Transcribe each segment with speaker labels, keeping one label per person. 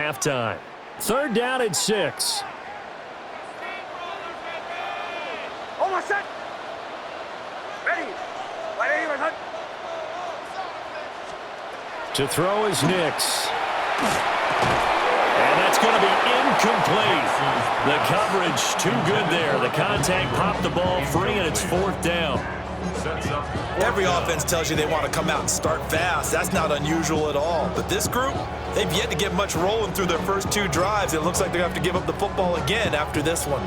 Speaker 1: halftime. 3rd down and 6.
Speaker 2: Almost set. Ready.
Speaker 1: To throw is Nix. And that's going to be incomplete. The coverage too good there. The contact popped the ball free, and it's 4th down.
Speaker 3: Every offense tells you they want to come out and start fast. That's not unusual at all. But this group, they've yet to get much rolling through their first 2 drives. It looks like they're going to have to give up the football again after this one.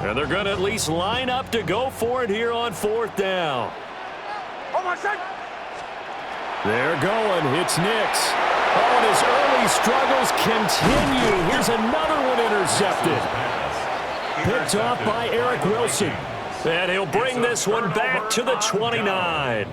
Speaker 1: And they're going to at least line up to go for it here on 4th down. They're going. It's Nix. Oh, and his early struggles continue. Here's another one intercepted. Picked off by Eric Wilson. And he'll bring this one back to the 29.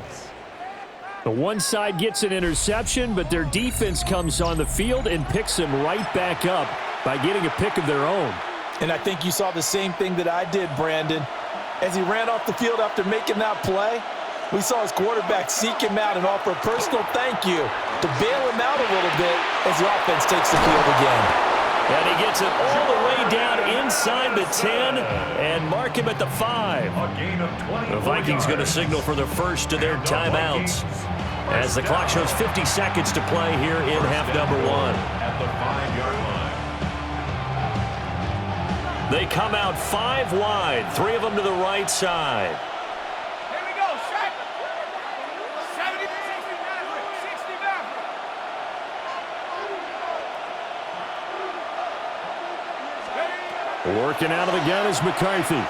Speaker 1: The one side gets an interception, but their defense comes on the field and picks them right back up by getting a pick of their own.
Speaker 3: And I think you saw the same thing that I did, Brandon. As he ran off the field after making that play, we saw his quarterback seek him out and offer a personal thank you to bail him out a little bit as the offense takes the field again.
Speaker 1: And he gets it all the way down inside the 10 and mark him at the 5. The Vikings going to signal for the first of their timeouts as the clock shows 50 seconds to play here in half number 1.
Speaker 4: At the 5-yard line.
Speaker 1: They come out 5 wide, 3 of them to the right side.
Speaker 2: Here we go, Shaq. 70, 69.
Speaker 1: Working out of the gun is McCarthy.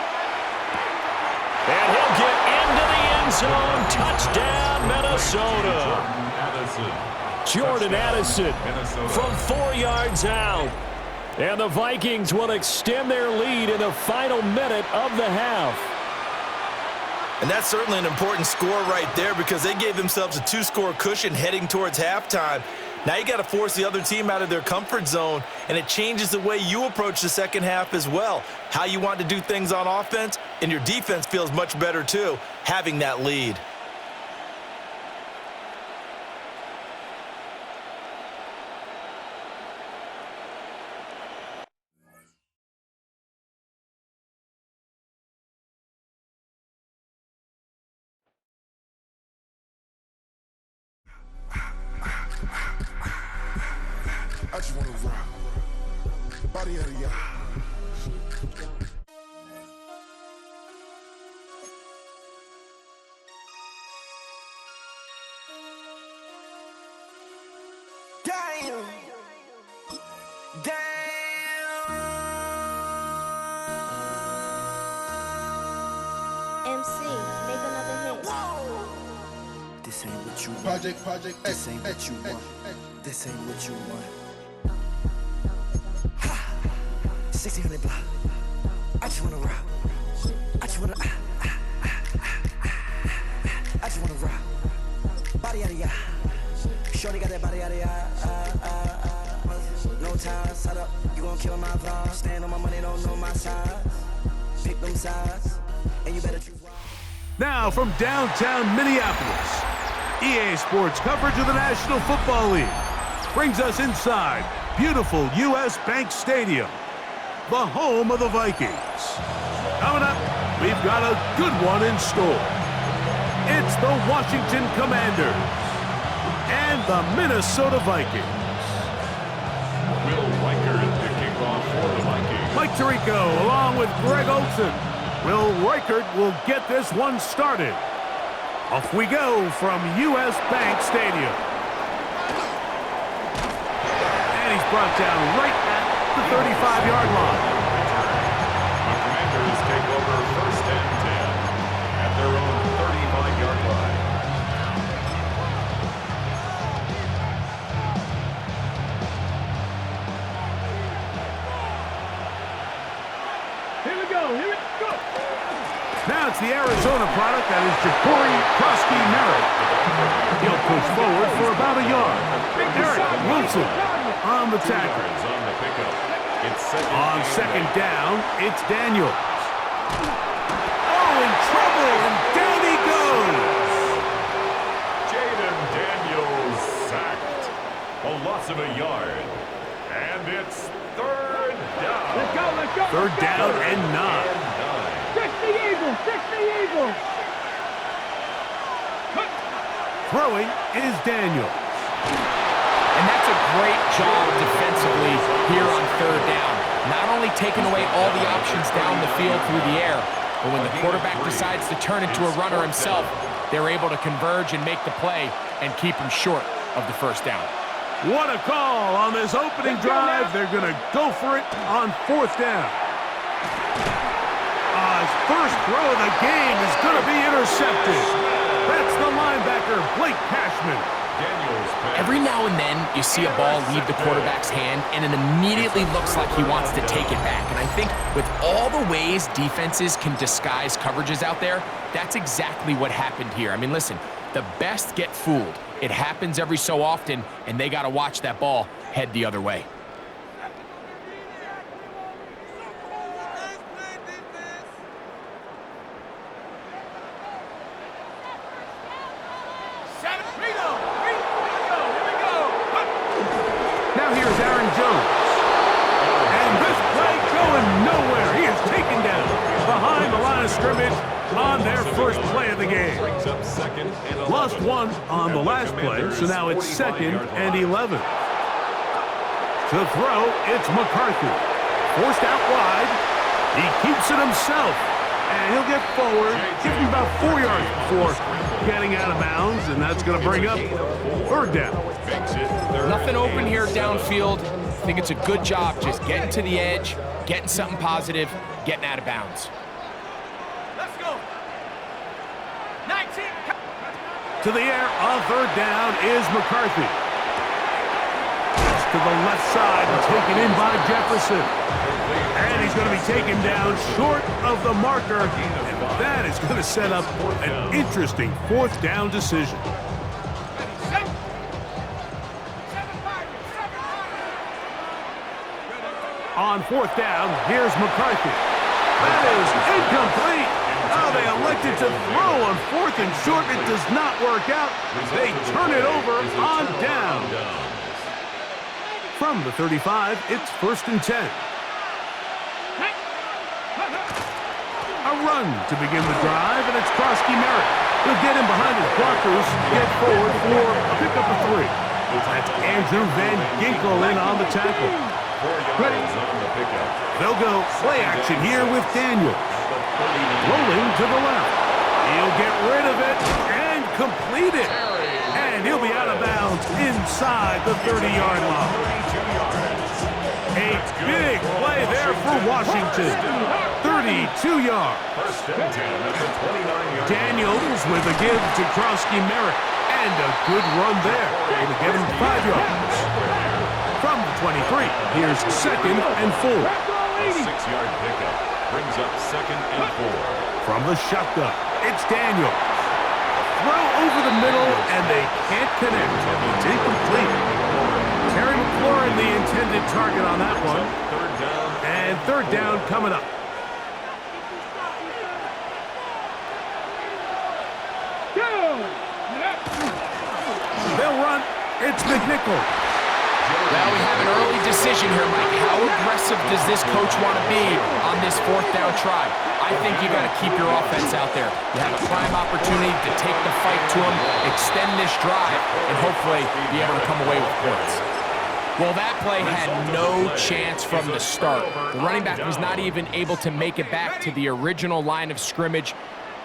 Speaker 1: And he'll get into the end zone. Touchdown, Minnesota. Jordan Addison from 4 yards out. And the Vikings will extend their lead in the final minute of the half.
Speaker 3: And that's certainly an important score right there because they gave themselves a 2-score cushion heading towards halftime. Now you got to force the other team out of their comfort zone, and it changes the way you approach the second half as well. How you want to do things on offense, and your defense feels much better too, having that lead.
Speaker 5: I just wanna rock. Body out of y'all.
Speaker 6: Damn.
Speaker 7: MC, make another hit.
Speaker 6: This ain't what you want.
Speaker 5: Project
Speaker 6: This ain't what you want. This ain't what you want. 1600 block. I just wanna rock. I just wanna I just wanna rock. Body out of ya. Shorty got that body out of ya. No ties, set up. You gon' kill my vibe. Stand on my money, don't know my size. Pick them sides, and you better choose.
Speaker 8: Now from downtown Minneapolis, EA Sports coverage of the National Football League brings us inside beautiful U.S. Bank Stadium, the home of the Vikings. Coming up, we've got a good one in store. It's the Washington Commanders and the Minnesota Vikings.
Speaker 4: Will Reichert to kick off for the Vikings.
Speaker 8: Mike Tirico along with Greg Olson. Will Reichert will get this one started. Off we go from U.S. Bank Stadium. And he's brought down right at the 35-yard line.
Speaker 4: The Commanders take over 1st and 10 at their own 35-yard line.
Speaker 2: Here we go.
Speaker 8: Now it's the Arizona product that is Jabari Krosky-Merritt. He'll push forward for about a yard. Eric Wilson on the tackle. On second down, it's Daniels. Oh, in trouble, and down he goes.
Speaker 4: Jaden Daniels sacked. A loss of a yard. And it's third down.
Speaker 2: Let's go, let's go.
Speaker 8: Third down and 9.
Speaker 2: Fix the Eagles, fix the Eagles.
Speaker 8: Throwing is Daniel.
Speaker 7: And that's a great job defensively here on third down. Not only taking away all the options down the field through the air, but when the quarterback decides to turn into a runner himself, they're able to converge and make the play and keep him short of the first down.
Speaker 8: What a call on this opening drive. They're going to go for it on fourth down. His first throw of the game is going to be intercepted. That's the linebacker, Blake Cashman.
Speaker 7: Every now and then, you see a ball leave the quarterback's hand, and it immediately looks like he wants to take it back. And I think with all the ways defenses can disguise coverages out there, that's exactly what happened here. I mean, listen, the best get fooled. It happens every so often, and they got to watch that ball head the other way.
Speaker 8: Lost one on the last play, so now it's 2nd and 11. To throw, it's McCarthy. Forced out wide. He keeps it himself. And he'll get forward, give him about 4 yards before getting out of bounds, and that's going to bring up third down.
Speaker 7: Nothing open here downfield. I think it's a good job just getting to the edge, getting something positive, getting out of bounds.
Speaker 2: Let's go. 19.
Speaker 8: To the air on third down is McCarthy. It's to the left side and taken in by Jefferson. And he's going to be taken down short of the marker. And that is going to set up an interesting fourth down decision. On fourth down, here's McCarthy. That is incomplete. Oh, they elected to throw on fourth and short. It does not work out. They turn it over on down. From the 35, it's 1st and 10. A run to begin the drive, and it's Krosky Merritt. He'll get in behind his blockers, get forward for a pickup of 3. That's Andrew Van Ginkel in on the tackle. They'll go play action here with Daniel. Rolling to the left. He'll get rid of it and complete it. And he'll be out of bounds inside the 30-yard line. A big play there for Washington. 32 yards. Daniels with a give to Krosky Merritt. And a good run there. It'll give him 5 yards. From the 23, here's 2nd and 4.
Speaker 4: A 6-yard pickup brings up 2nd and 4.
Speaker 8: From the shotgun, it's Daniels. Throw over the middle, and they can't connect. It's incomplete. Terry McLaurin, the intended target on that one. And third down coming up. They'll run. It's McNichol.
Speaker 7: Now we have an early decision here, Mike. How aggressive does this coach want to be on this fourth down try? I think you got to keep your offense out there. You have a prime opportunity to take the fight to them, extend this drive, and hopefully be able to come away with points. Well, that play had no chance from the start. The running back was not even able to make it back to the original line of scrimmage.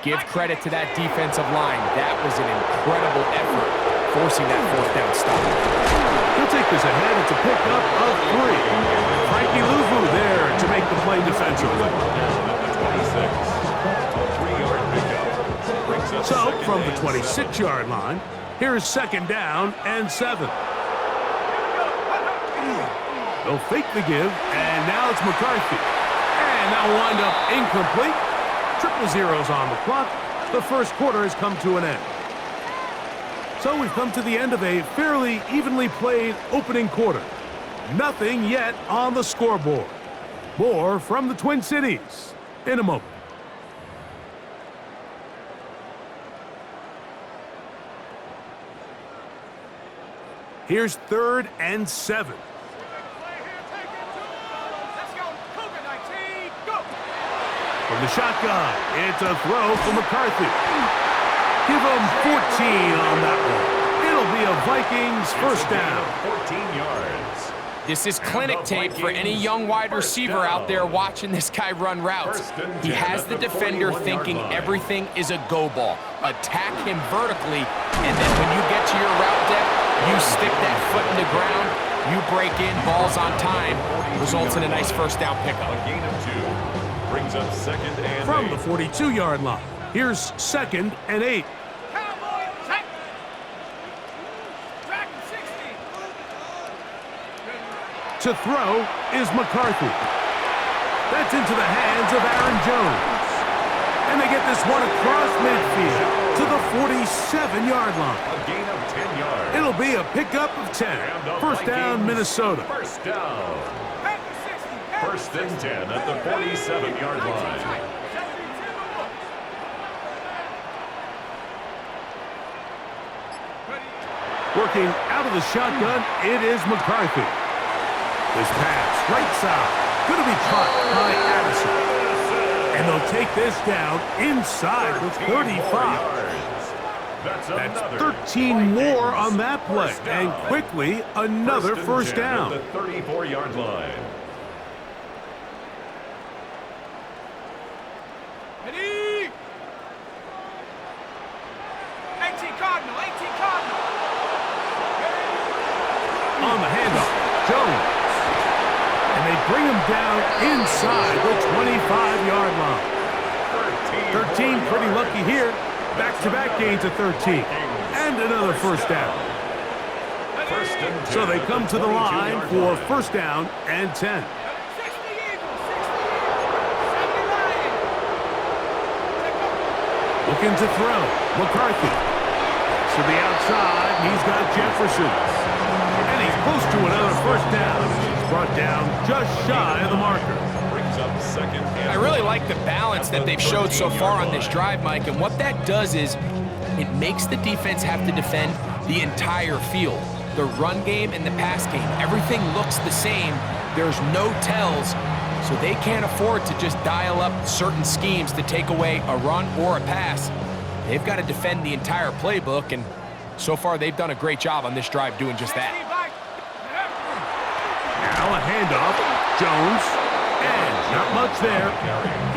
Speaker 7: Give credit to that defensive line. That was an incredible effort, forcing that fourth down stop.
Speaker 8: He'll take this ahead. It's a pickup of 3. Frankie Luvu there to make the play defensively. So, from the 26-yard line, here's 2nd down and 7. They'll fake the give, and now it's McCarthy. And that'll wind up incomplete. 0-0 on the clock. The first quarter has come to an end. So we've come to the end of a fairly evenly played opening quarter. Nothing yet on the scoreboard. More from the Twin Cities in a moment. Here's 3rd and 7.
Speaker 2: Let's go. Cougar 19. Go.
Speaker 8: From the shotgun, it's a throw for McCarthy. Give him 14 on that one. It'll be a Vikings first down.
Speaker 4: 14 yards.
Speaker 7: This is clinic tape for any young wide receiver out there watching this guy run routes. He has the defender thinking everything is a go ball. Attack him vertically, and then when you get to your route depth, you stick that foot in the ground, you break in, balls on time, results in a nice first down pickup.
Speaker 4: A gain of 2. Brings up 2nd and
Speaker 8: From
Speaker 4: 8.
Speaker 8: the 42-yard line, here's 2nd and 8.
Speaker 2: Cowboy. Check. Dragon 60.
Speaker 8: To throw is McCarthy. That's into the hands of Aaron Jones. And they get this one across midfield to the 47-yard line.
Speaker 4: A gain of 10 yards.
Speaker 8: It'll be a pickup of 10.
Speaker 4: And the
Speaker 8: First down,
Speaker 4: Vikings,
Speaker 8: Minnesota.
Speaker 4: First down.
Speaker 2: Panther 60.
Speaker 4: First and 10 at the 47-yard line.
Speaker 8: Working out of the shotgun, it is McCarthy. This pass, right side, going to be caught by Addison. And they'll take this down inside the 35. That's 13 more on that play. And quickly, another first down.
Speaker 4: At the 34-yard line.
Speaker 2: Ready? 18 Cardinal. 18 Cardinal.
Speaker 8: On the handoff, Jones. And they bring him down inside the 25-yard line. 13 pretty lucky here. Back-to-back gains of 13. And another first down.
Speaker 4: First and 10.
Speaker 8: So they come to the line for first down and 10.
Speaker 2: 60 Eagles. 60 Eagles. 79.
Speaker 8: Looking to throw. McCarthy. To the outside, he's got Jefferson. And he's close to another first down. He's brought down just shy of the marker.
Speaker 4: Brings up 2nd and
Speaker 7: I really like the balance that they've showed so far on this drive, Mike, and what that does is it makes the defense have to defend the entire field. The run game and the pass game, everything looks the same. There's no tells, so they can't afford to just dial up certain schemes to take away a run or a pass. They've got to defend the entire playbook, and so far they've done a great job on this drive doing just that.
Speaker 8: Now a handoff. Jones. And not much there.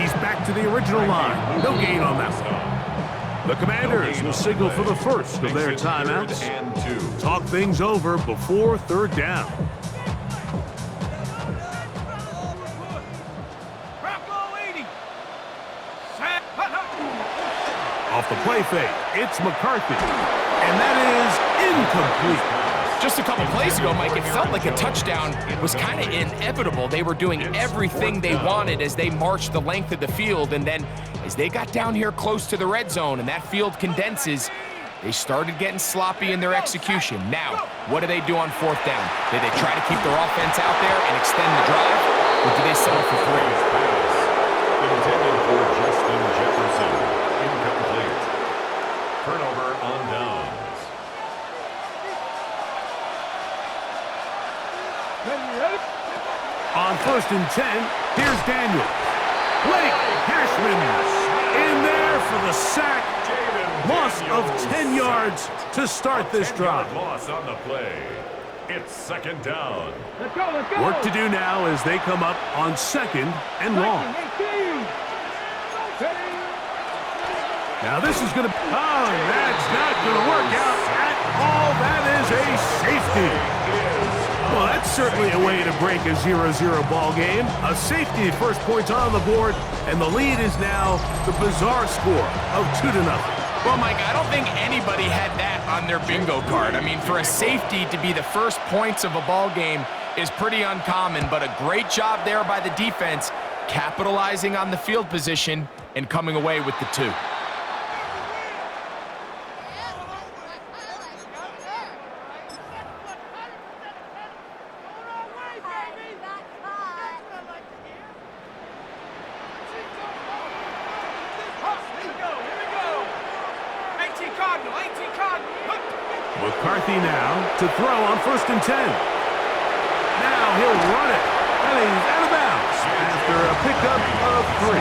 Speaker 8: He's back to the original line. No gain on that one. The Commanders will signal for the first of their timeouts.
Speaker 4: and 2.
Speaker 8: Talk things over before third down.
Speaker 2: Bronco 80.
Speaker 8: Off the play fake, it's McCarthy. And that is incomplete.
Speaker 7: Just a couple plays ago, Mike, it felt like a touchdown was kind of inevitable. They were doing everything they wanted as they marched the length of the field, and then as they got down here close to the red zone and that field condenses, they started getting sloppy in their execution. Now, what do they do on fourth down? Do they try to keep their offense out there and extend the drive, or do they settle for 3?
Speaker 4: Intended for Justin Jefferson. Incomplete. Turnover on downs.
Speaker 8: On first and 10, here's Daniel. Blake Cashman in there for the sack. Loss of 10 yards to start this drive.
Speaker 4: Loss on the play. It's 2nd down.
Speaker 2: Let's go, let's go.
Speaker 8: Work to do now as they come up on 2nd and long.
Speaker 2: 18.
Speaker 8: Now this is going to... Oh, that's not going to work out at all. That is a safety. Well, that's certainly a way to break a 0-0 ball game. A safety, first points on the board, and the lead is now the bizarre score of 2-0.
Speaker 7: Well, Mike, I don't think anybody had that on their bingo card. I mean, for a safety to be the first points of a ball game is pretty uncommon, but a great job there by the defense, capitalizing on the field position and coming away with the 2.
Speaker 8: McCarthy now to throw on 1st and 10. Now he'll run it. And he's out of bounds after a pickup of 3.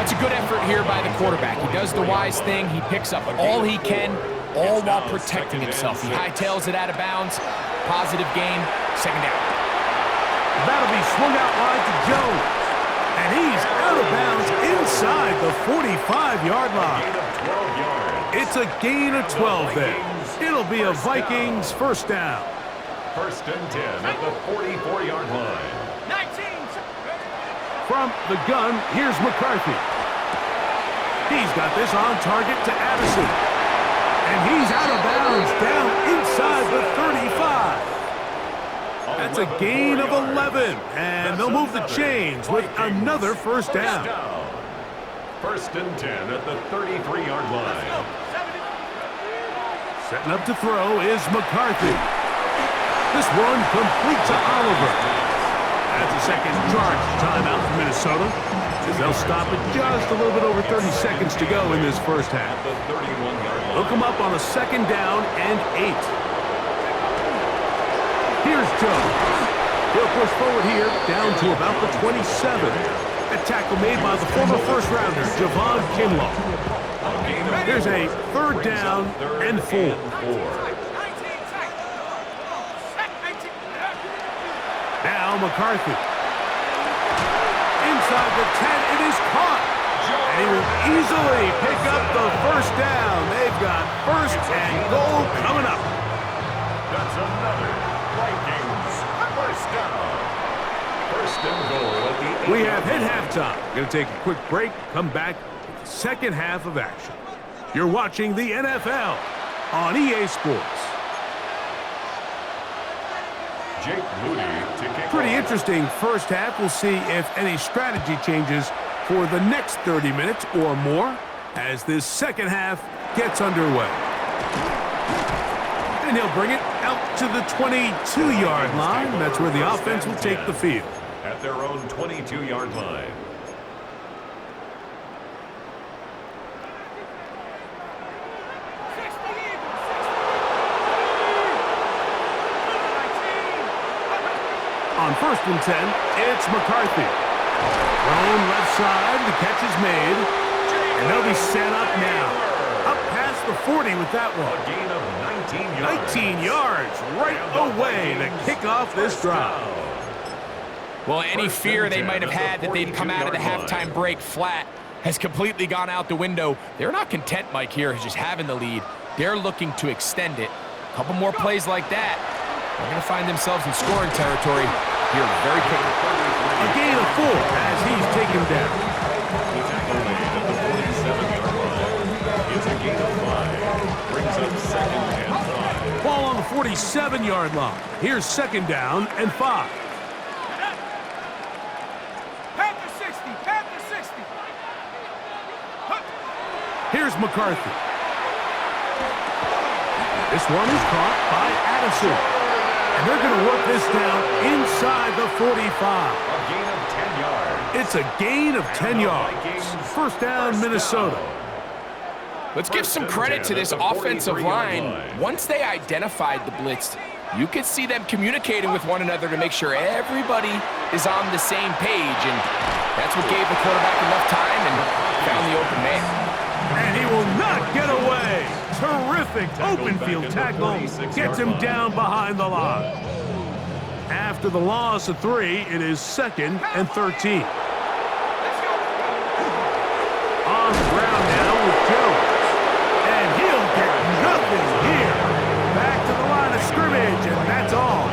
Speaker 7: That's a good effort here by the quarterback. He does the wise thing. He picks up all he can, all while protecting himself. He hightails it out of bounds. Positive gain. 2nd down.
Speaker 8: That'll be swung out wide to Jones. And he's out of bounds inside the 45-yard line. It's a gain of 12 there. It'll be a Vikings 1st down.
Speaker 4: 1st and 10 at the 44-yard line.
Speaker 2: 19.
Speaker 8: From the gun, here's McCarthy. He's got this on target to Addison. And he's out of bounds down inside the 35. That's a gain of 11. And they'll move the chains with another 1st down.
Speaker 4: 1st and 10 at the 33-yard line.
Speaker 8: Setting up to throw is McCarthy. This one complete to Oliver. That's a second charge timeout for Minnesota, as they'll stop it just a little bit over 30 seconds to go in this 1st half. They'll come up on a 2nd down and 8. Here's Jones. He'll push forward here down to about the 27. A tackle made by the former 1st-rounder, Javon Kinlaw. Here's a 3rd down and 4. Now McCarthy. Inside the 10, it is caught. And he will easily pick up the 1st down. They've got 1st and goal coming up.
Speaker 4: That's another Vikings 1st down. 1st and goal at the 8.
Speaker 8: We have hit halftime. Going to take a quick break, come back with the 2nd half of action. You're watching the NFL on EA Sports.
Speaker 4: Jake Moody to kick
Speaker 8: Pretty
Speaker 4: off.
Speaker 8: interesting 1st half. We'll see if any strategy changes for the next 30 minutes or more as this 2nd half gets underway. And he'll bring it out to the 22-yard line. That's where the offense will take the field.
Speaker 4: At their own 22-yard line.
Speaker 8: On 1st and 10, it's McCarthy. Thrown left side, the catch is made. And they'll be set up now. Up past the 40 with that one.
Speaker 4: A gain of 19 yards.
Speaker 8: 19 yards right away to kick off this drive.
Speaker 7: Well, any fear they might have had that they'd come out of the halftime break flat has completely gone out the window. They're not content, Mike, here, just having the lead. They're looking to extend it. A couple more plays like that. They're going to find themselves in scoring territory here very quickly.
Speaker 8: A gain of 4 as he's taken down.
Speaker 4: The tackle made at the 47-yard line. It's a gain of 5. Brings up 2nd and 5.
Speaker 8: Ball on the 47-yard line. Here's 2nd down and 5.
Speaker 2: Panther 60. Panther 60.
Speaker 8: Here's McCarthy. This one is caught by Addison. And they're going to work this down inside the 45.
Speaker 4: A gain of 10 yards.
Speaker 8: It's a gain of 10 yards. 1st down, Minnesota.
Speaker 7: Let's give some credit to this offensive line. Once they identified the blitz, you could see them communicating with one another to make sure everybody is on the same page. And that's what gave the quarterback enough time and found the open man.
Speaker 8: And he will not get away. Terrific open field tackle. Gets him down behind the line. After the loss of 3, it is 2nd and 13. On the ground now with Jones. And he'll get nothing here. Back to the line of scrimmage, and that's all.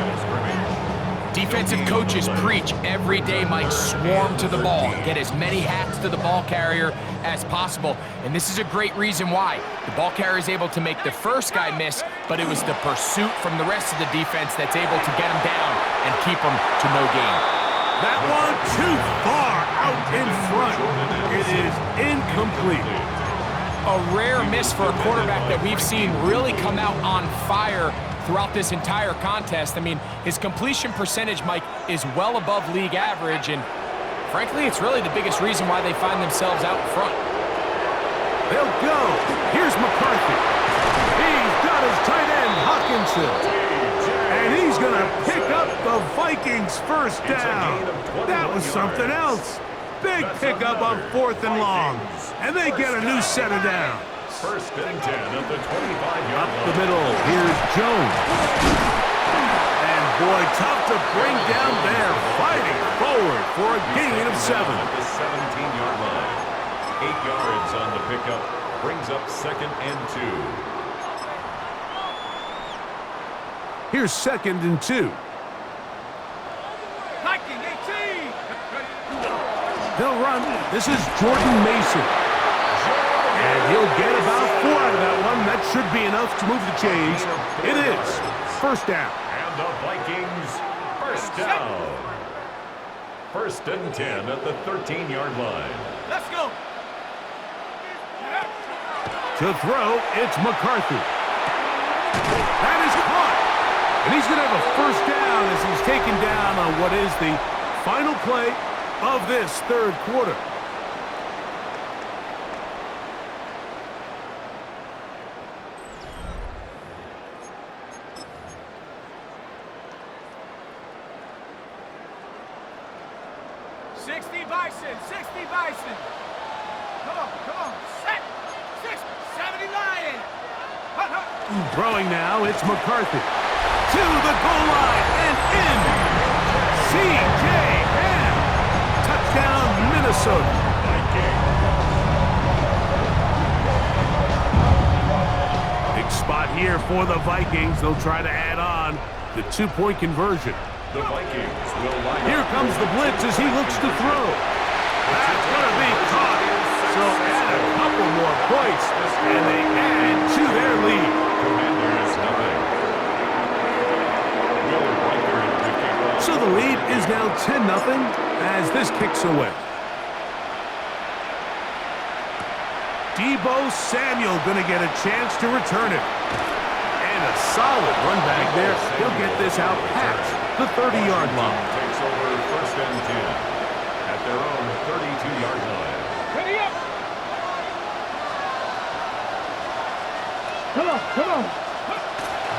Speaker 7: Defensive coaches preach every day, Mike, swarm to the ball. Get as many hats to the ball carrier as possible. And this is a great reason why. The ball carrier is able to make the first guy miss, but it was the pursuit from the rest of the defense that's able to get him down and keep him to no gain.
Speaker 8: That one too far out in front. It is incomplete.
Speaker 7: A rare miss for a quarterback that we've seen really come out on fire throughout this entire contest. I mean, his completion percentage, Mike, is well above league average, and frankly, it's really the biggest reason why they find themselves out in front.
Speaker 8: They'll go. Here's McCarthy. He's got out his tight end, Hawkinson. And he's going to pick up the Vikings first down. That was something else. Big pickup on 4th and long. And they get a new set of downs.
Speaker 4: First and 10 at the 25-yard
Speaker 8: Up the middle, here's Jones. And boy, tough to bring down there. Fighting forward for a gain of 7.
Speaker 4: At the 17-yard line. 8 yards on the pickup. Brings up 2nd and 2.
Speaker 8: Here's 2nd and 2.
Speaker 2: Viking 18.
Speaker 8: They'll run. This is Jordan Mason. And he'll get about 4 out of that one. That should be enough to move the chains. It is. First down.
Speaker 4: And the Vikings, first down. First and 10 at the 13-yard line.
Speaker 2: Let's go.
Speaker 8: To throw, it's McCarthy. That is caught. And he's going to have a first down as he's taken down on what is the final play of this third quarter.
Speaker 2: Bison, 60 Bison. Come on, set. 70 Lion.
Speaker 8: Throwing now, it's McCarthy. To the goal line and in. C.J. Ham. Touchdown, Minnesota. Big spot here for the Vikings. They'll try to add on the 2-point conversion.
Speaker 4: The Vikings will line
Speaker 8: Here comes the blitz as he looks to throw. That's going to be caught. So add a couple more points, and they add to their lead.
Speaker 4: Commanders nothing.
Speaker 8: So the lead is now 10-0 as this kicks away. Deebo Samuel going to get a chance to return it. And a solid run back there. He'll get this out past the 30-yard line.
Speaker 4: Takes over first and 10 at their own 32-yard line.
Speaker 2: Ready up. Come on.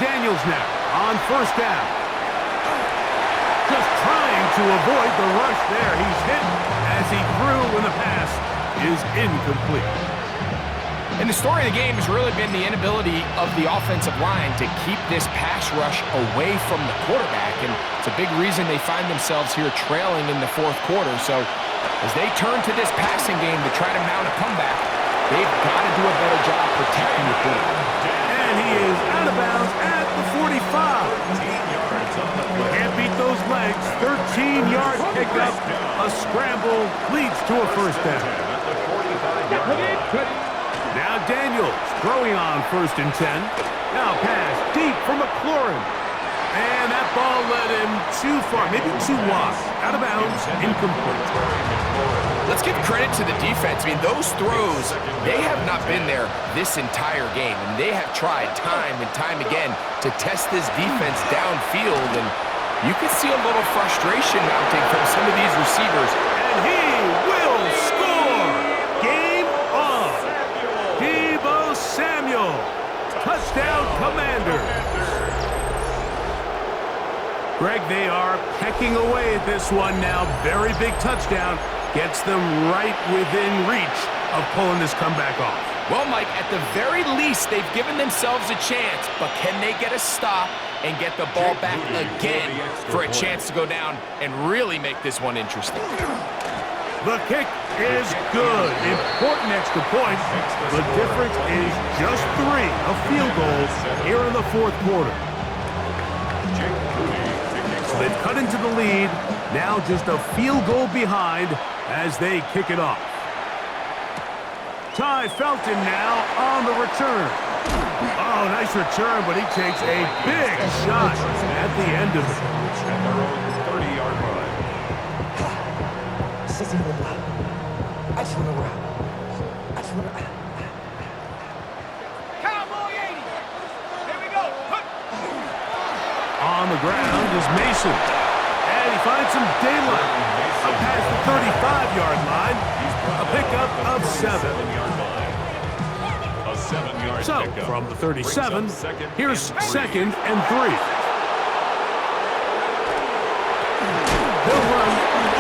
Speaker 8: Daniels now on first down. Just trying to avoid the rush there. He's hit as he threw when the pass is incomplete.
Speaker 7: And the story of the game has really been the inability of the offensive line to keep this pass rush away from the quarterback. And it's a big reason they find themselves here trailing in the fourth quarter. So as they turn to this passing game to try to mount a comeback, they've got to do a better job protecting the quarterback.
Speaker 8: And he is out of bounds at the 45. Can't beat those legs. 13-yard pickup. A scramble leads to a first down. Now Daniels throwing on first and 10. Now pass deep for McLaurin. And that ball led him too far, maybe too wide. Out of bounds, incomplete.
Speaker 7: Let's give credit to the defense. I mean, those throws, they have not been there this entire game. And they have tried time and time again to test this defense downfield. And you can see a little frustration mounting from some of these receivers.
Speaker 8: And he will score! Game on! Deebo Samuel! Touchdown, Commanders! Greg, they are pecking away at this one now. Very big touchdown. Gets them right within reach of pulling this comeback off.
Speaker 7: Well, Mike, at the very least, they've given themselves a chance, but can they get a stop and get the ball back again for a chance to go down and really make this one interesting?
Speaker 8: The kick is good. Important extra point. The difference is just 3, a field goal here in the fourth quarter. So they've cut into the lead. Now just a field goal behind as they kick it off. Ty Felton now on the return. Oh, nice return, but he takes a big shot at the end of it.
Speaker 4: At their own 30-yard line.
Speaker 6: I just want to rock.
Speaker 2: Cowboy 80. Here we go.
Speaker 8: On the ground is Mason. And he finds some daylight. Up past the 35-yard line. A pickup of 7.
Speaker 4: A 7-yard
Speaker 8: So,
Speaker 4: pickup.
Speaker 8: from the
Speaker 4: Brings
Speaker 8: 37,
Speaker 4: up second
Speaker 8: here's
Speaker 4: and 3.
Speaker 8: 2nd and 3. They'll run.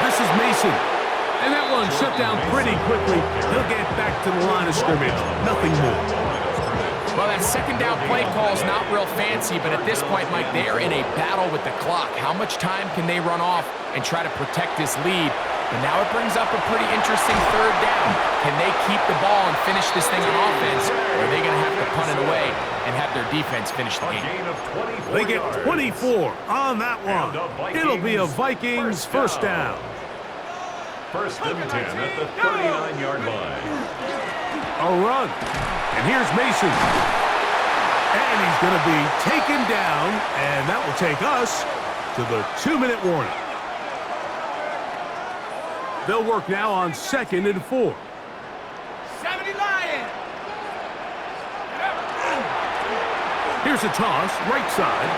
Speaker 8: This is Mason. And that one shut down pretty quickly. He'll get back to the line of scrimmage. Nothing more.
Speaker 7: Well, that second down play call is not real fancy, but at this point, Mike, they are in a battle with the clock. How much time can they run off and try to protect this lead? But now it brings up a pretty interesting 3rd down. Can they keep the ball and finish this thing on offense, or are they going to have to punt it away and have their defense finish the game?
Speaker 8: They get 24 on that one. It'll be a Vikings first down.
Speaker 4: 1st and 10 at the 39-yard line.
Speaker 8: A run. And here's Mason. And he's going to be taken down, and that will take us to the 2-minute warning. They'll work now on 2nd and 4.
Speaker 2: 70 Lions.
Speaker 8: Here's a toss, right side.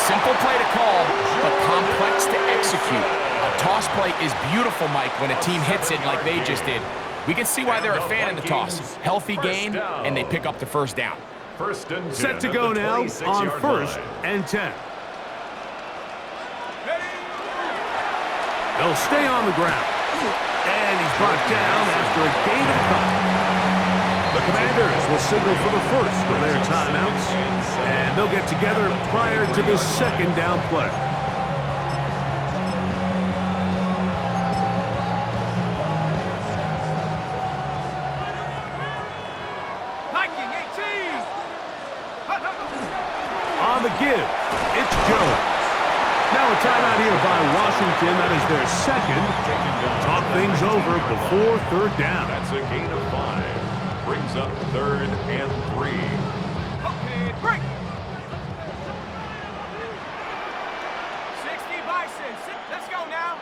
Speaker 7: Simple play to call, but complex to execute. A toss play is beautiful, Mike, when a team hits it like they just did. We can see why they're a fan of the toss. Healthy gain, and they pick up the 1st down.
Speaker 4: 1st and 10
Speaker 8: Set to go now on 1st and 10. They'll stay on the ground. And he's brought down after a gain of couple. The Commanders will signal for the first of their timeouts. And they'll get together prior to the 2nd down play.
Speaker 2: Viking 18.
Speaker 8: On the give, it's Jones. Now a timeout here by Washington. That is their 2nd. Talk things over before 3rd down.
Speaker 4: That's a gain of 5. Brings up 3rd and 3.
Speaker 2: Okay, break. 60 Bison. Let's go now.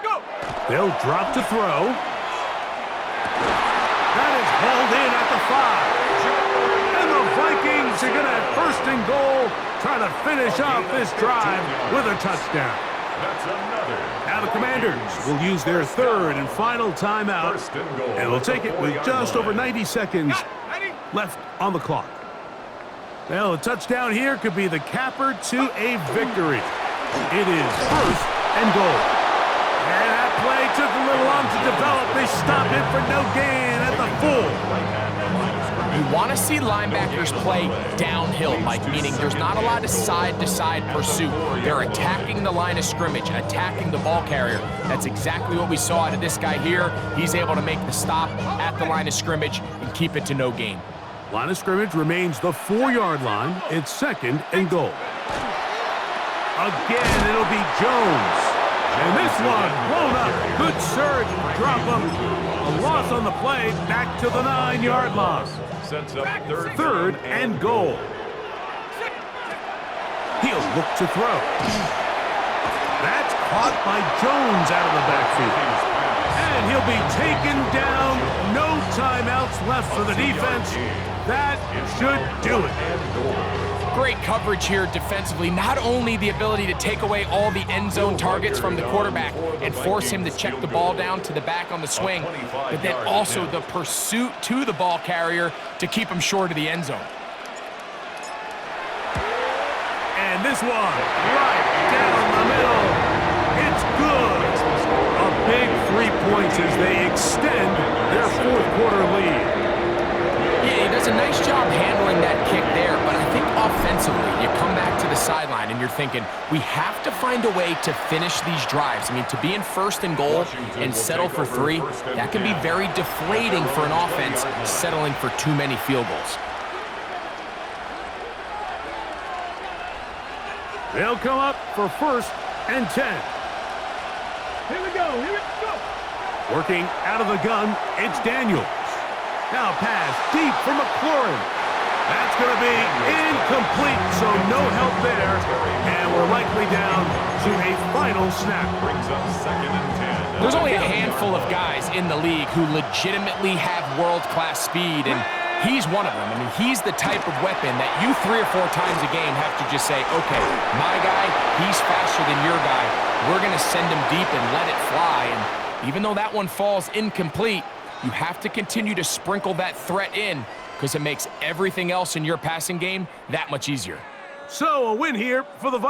Speaker 2: Go.
Speaker 8: They'll drop to throw. That is hauled in at the 5. And the Vikings are going to have 1st and goal, trying to finish off this drive with a touchdown.
Speaker 4: That's another.
Speaker 8: Now the Commanders will use their 3rd and final timeout,
Speaker 4: 1st and goal.
Speaker 8: and they'll take it with just over 90 seconds
Speaker 2: Ready?
Speaker 8: left on the clock. Well, a touchdown here could be the capper to a victory. It is 1st and goal. And that play took a little long to develop. They stop it for no gain at the full.
Speaker 7: You want to see linebackers play downhill, Mike, meaning there's not a lot of side-to-side pursuit. They're attacking the line of scrimmage, attacking the ball carrier. That's exactly what we saw out of this guy here. He's able to make the stop at the line of scrimmage and keep it to no gain.
Speaker 8: Line of scrimmage remains the 4-yard line. It's 2nd and goal. Again, it'll be Jones. And this one blown up. Good surge, drop him. A loss on the play, back to the 9-yard line.
Speaker 4: Sets up
Speaker 8: 3rd and goal. He'll look to throw. That's caught by Jones out of the backfield. And he'll be taken down. No timeouts left for the defense. That should do it.
Speaker 7: Great coverage here defensively. Not only the ability to take away all the end zone targets from the quarterback and force him to check the ball down to the back on the swing, but then also the pursuit to the ball carrier to keep him short of the end zone.
Speaker 8: And this one, right down the middle. It's good. A big 3 points as they extend their 4th quarter lead.
Speaker 7: Yeah, he does a nice job handling that kick there, but I think offensively, you come back to the sideline and you're thinking, we have to find a way to finish these drives. I mean, to be in 1st and goal and settle for 3, that can be very deflating for an offense settling for too many field goals.
Speaker 8: They'll come up for 1st and 10.
Speaker 2: Here we go.
Speaker 8: Working out of the gun, it's Daniels. Now pass deep for McLaurin. That's going to be incomplete, so no help there. And we're likely down to a final snap.
Speaker 4: Brings up 2nd and 10.
Speaker 7: There's only a handful of guys in the league who legitimately have world-class speed, and he's one of them. I mean, he's the type of weapon that you 3 or 4 times a game have to just say, okay, my guy, he's faster than your guy. We're going to send him deep and let it fly. And even though that one falls incomplete, You have to continue to sprinkle that threat in because it makes everything else in your passing game that much easier.
Speaker 8: So a win here for the Vikings.